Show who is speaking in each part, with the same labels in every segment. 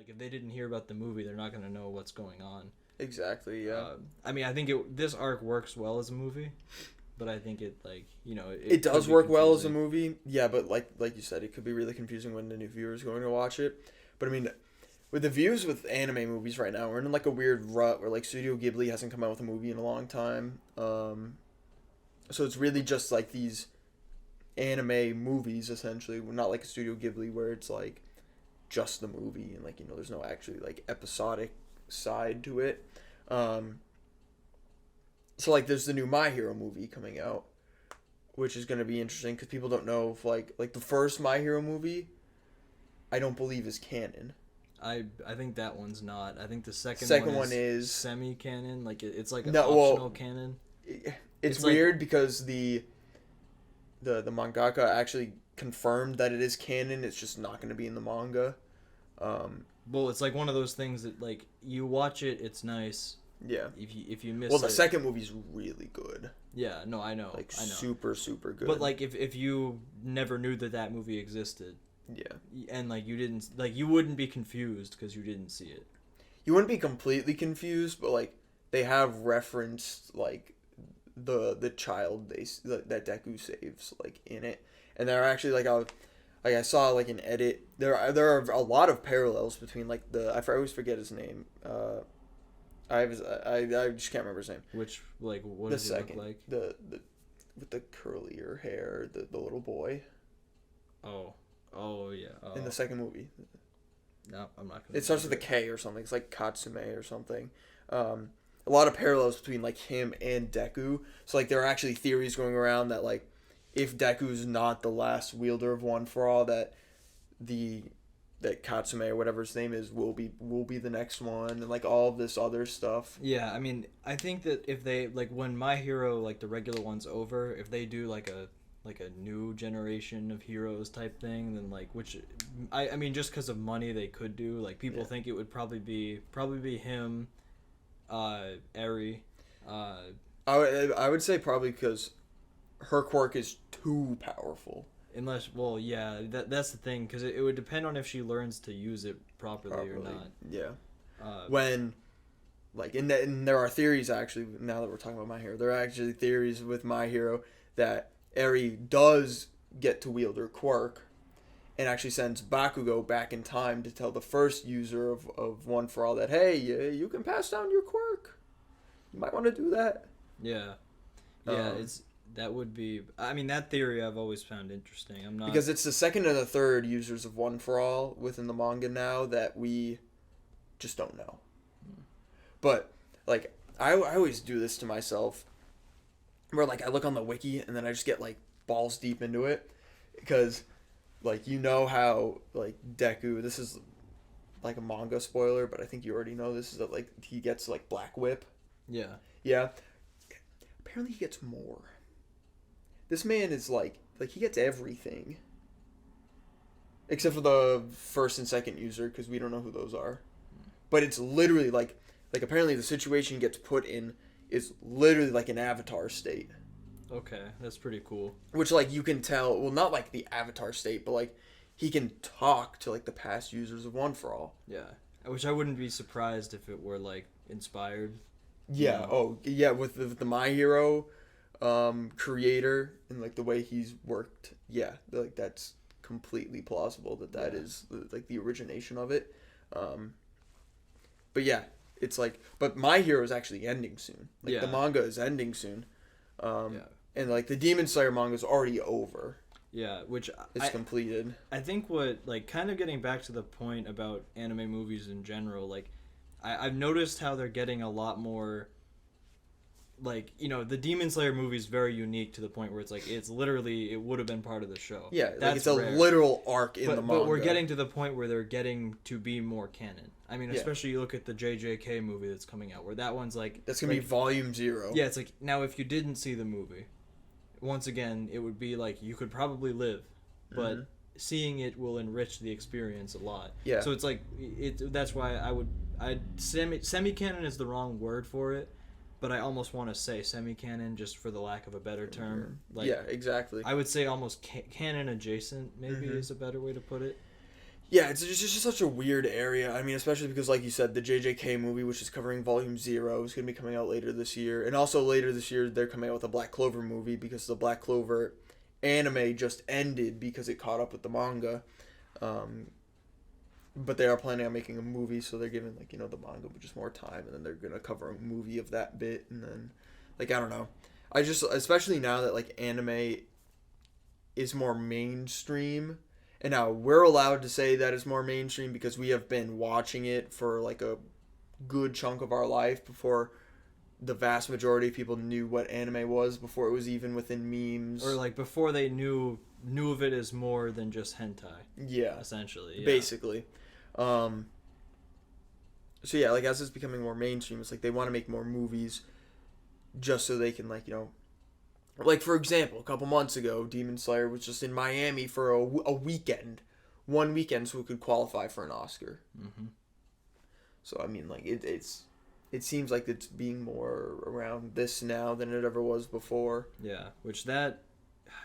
Speaker 1: Like if they didn't hear about the movie, they're not gonna know what's going on.
Speaker 2: Exactly. Yeah.
Speaker 1: I mean, I think this arc works well as a movie, but I think it like
Speaker 2: It
Speaker 1: could
Speaker 2: does
Speaker 1: be
Speaker 2: work well as a
Speaker 1: confusing.
Speaker 2: movie. Yeah, but like you said, it could be really confusing when the new viewer is going to watch it. But I mean, with the views with anime movies right now, we're in like a weird rut where like Studio Ghibli hasn't come out with a movie in a long time. So it's really just like these anime movies essentially, not like a Studio Ghibli where it's like just the movie and like there's no actually like episodic side to it. So like there's the new My Hero movie coming out, which is going to be interesting because people don't know if like the first My Hero movie, I don't believe is canon.
Speaker 1: I think that one's not. I think the
Speaker 2: Second one is
Speaker 1: semi-canon. Like it's like an
Speaker 2: no,
Speaker 1: optional
Speaker 2: well,
Speaker 1: canon.
Speaker 2: it's
Speaker 1: like
Speaker 2: weird because the mangaka actually confirmed that it is canon. It's just not going to be in the manga.
Speaker 1: Well, it's like one of those things that like you watch it, it's nice.
Speaker 2: Yeah.
Speaker 1: If you miss
Speaker 2: Well, the
Speaker 1: it,
Speaker 2: second movie's really good.
Speaker 1: yeah, no, I know,
Speaker 2: Like
Speaker 1: I know.
Speaker 2: super super good.
Speaker 1: But like if you never knew that movie existed,
Speaker 2: yeah,
Speaker 1: and like you didn't like you wouldn't be confused because you didn't see it.
Speaker 2: you wouldn't be completely confused, but like they have referenced like the child that Deku saves like in it, and they're actually like I saw like an edit. There are a lot of parallels between like I always forget his name. I just can't remember his name.
Speaker 1: Which like what
Speaker 2: The
Speaker 1: does he
Speaker 2: second
Speaker 1: look like?
Speaker 2: the with the curlier hair, the little boy
Speaker 1: Oh yeah.
Speaker 2: in the second movie.
Speaker 1: No, I'm not gonna.
Speaker 2: It starts with a K or something. It's like Katsume or something. A lot of parallels between like him and Deku. So like there are actually theories going around that like if Deku's not the last wielder of One for All, that Katsume or whatever his name is will be the next one, and like all of this other stuff.
Speaker 1: Yeah, I mean, I think that if they like when My Hero like the regular one's over, if they do like a new generation of heroes type thing, then like which I mean just because of money they could do, like people think it would probably be him, Eri,
Speaker 2: I would say probably because her quirk is too powerful.
Speaker 1: unless well yeah that's the thing because it would depend on if she learns to use it properly or not.
Speaker 2: Yeah. When like and there are theories actually now that we're talking about My Hero, there are actually theories with My Hero that Eri does get to wield her quirk and actually sends Bakugo back in time to tell the first user of One for All that, hey, you can pass down your quirk. You might want to do that.
Speaker 1: Yeah. That would be. I mean, that theory I've always found interesting. I'm not
Speaker 2: Because it's the second and the third users of One for All within the manga now that we just don't know. But like I always do this to myself where like I look on the wiki and then I just get like balls deep into it because like how like Deku, this is like a manga spoiler, but I think you already know this, is that like he gets like Black Whip.
Speaker 1: Yeah.
Speaker 2: Yeah. Apparently he gets more. This man is like he gets everything. Except for the first and second user because we don't know who those are. But it's literally like apparently the situation he gets put in is literally like an avatar state.
Speaker 1: Okay, that's pretty cool.
Speaker 2: Which like you can tell, well not like the avatar state, but like he can talk to like the past users of One for All.
Speaker 1: Yeah. Which I wouldn't be surprised if it were like inspired.
Speaker 2: Yeah.
Speaker 1: No.
Speaker 2: Oh, yeah. With the My Hero creator and like the way he's worked, yeah, like that's completely plausible that is like the origination of it. But yeah, it's like, but My Hero is actually ending soon. Like the manga is ending soon. And like the Demon Slayer manga is already over.
Speaker 1: Yeah, which
Speaker 2: it's completed.
Speaker 1: I think what like kind of getting back to the point about anime movies in general, like I've noticed how they're getting a lot more. Like the Demon Slayer movie is very unique to the point where it's like it's literally it would have been part of the show.
Speaker 2: Yeah,
Speaker 1: that's
Speaker 2: like it's a
Speaker 1: rare.
Speaker 2: literal arc in the manga.
Speaker 1: But we're getting to the point where they're getting to be more canon. I mean, especially you look at the JJK movie that's coming out, where that one's like
Speaker 2: that's gonna be volume 0.
Speaker 1: Yeah, it's like now if you didn't see the movie, once again it would be like you could probably live, but seeing it will enrich the experience a lot.
Speaker 2: Yeah.
Speaker 1: So it's like that's why semi-canon is the wrong word for it. But I almost want to say semi-canon just for the lack of a better term. Like,
Speaker 2: yeah, exactly.
Speaker 1: I would say almost canon adjacent maybe is a better way to put it.
Speaker 2: Yeah, it's just such a weird area. I mean, especially because, like you said, the JJK movie, which is covering Volume Zero, is going to be coming out later this year. And also later this year, they're coming out with a Black Clover movie because the Black Clover anime just ended because it caught up with the manga. Um, but they are planning on making a movie, so they're giving, like, the manga just more time, and then they're going to cover a movie of that bit. And then, like, I don't know. I just, especially now that, like, anime is more mainstream. And now we're allowed to say that it's more mainstream because we have been watching it for like a good chunk of our life before the vast majority of people knew what anime was, before it was even within memes.
Speaker 1: Or like before they knew of it as more than just hentai.
Speaker 2: Yeah.
Speaker 1: Essentially. Yeah.
Speaker 2: Basically. So yeah, like as it's becoming more mainstream, it's like they want to make more movies just so they can like, for example, a couple months ago, Demon Slayer was just in Miami for a weekend. One weekend, so it could qualify for an Oscar.
Speaker 1: Mm-hmm.
Speaker 2: So, I mean, like, it seems like it's being more around this now than it ever was before.
Speaker 1: Yeah, which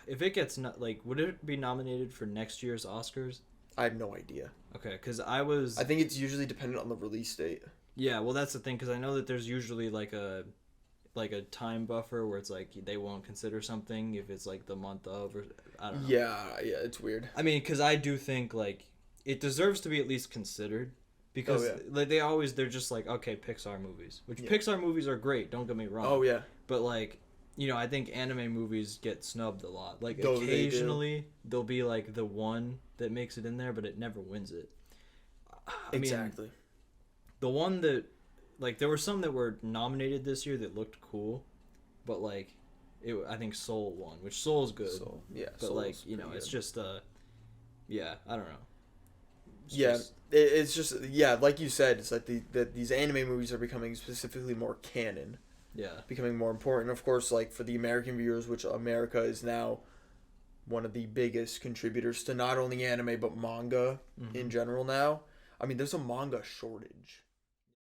Speaker 1: if it gets, would it be nominated for next year's Oscars?
Speaker 2: I have no idea.
Speaker 1: Okay, because
Speaker 2: I think it's usually dependent on the release date.
Speaker 1: Yeah, well, that's the thing, because I know that there's usually, like a time buffer where it's like they won't consider something if it's like the month of, or I don't know.
Speaker 2: Yeah, it's weird.
Speaker 1: I mean, because I do think like it deserves to be at least considered because like they're just like, okay, Pixar movies, which Pixar movies are great, don't get me wrong.
Speaker 2: Oh yeah.
Speaker 1: But like, I think anime movies get snubbed a lot. Like
Speaker 2: Though
Speaker 1: occasionally there'll be like the one that makes it in there, but it never wins it.
Speaker 2: Exactly.
Speaker 1: Mean, the one that like there were some that were nominated this year that looked cool, but like I think Soul won, which Soul's good.
Speaker 2: Soul, yeah.
Speaker 1: But
Speaker 2: Soul's
Speaker 1: like it's just yeah, I don't know.
Speaker 2: It's just like you said, it's like that these anime movies are becoming specifically more canon.
Speaker 1: Yeah.
Speaker 2: Becoming more important, of course, like for the American viewers, which America is now one of the biggest contributors to not only anime but manga in general now. I mean, there's a manga shortage.